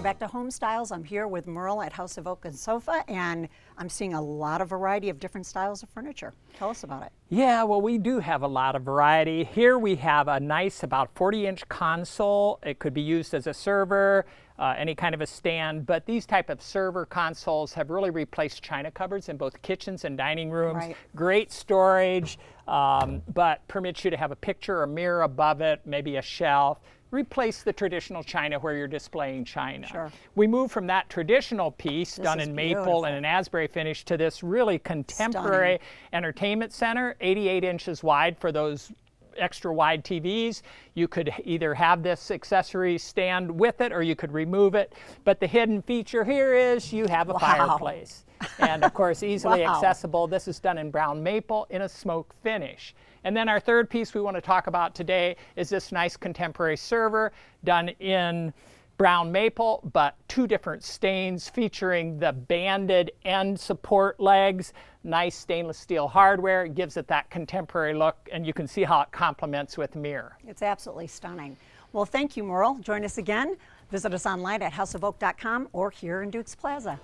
Welcome back to Home Styles. I'm here with Merle at House of Oak and Sofa, and I'm seeing a lot of variety of different styles of furniture. Tell us about it. Yeah, well, we do have a lot of variety. Here we have a nice about 40-inch console. It could be used as a server, any kind of a stand, but these type of server consoles have really replaced china cupboards in both kitchens and dining rooms. Right. Great storage, but permits you to have a picture, a mirror above it, maybe a shelf. Replace the traditional china where you're displaying china. Sure. We move from that traditional piece done is in maple beautiful. and an Asbury finish to this really contemporary entertainment center, 88 inches wide for those extra wide TVs. You could either have this accessory stand with it or you could remove it. But the hidden feature here is you have a fireplace. And of course, easily accessible. This is done in brown maple in a smoke finish. And then our third piece we want to talk about today is this nice contemporary server done in brown maple, but two different stains featuring the banded end support legs, nice stainless steel hardware. It gives it that contemporary look, and you can see how it complements with mirror. It's absolutely stunning. Well, thank you, Merle. Join us again. Visit us online at houseofoak.com or here in Dukes Plaza.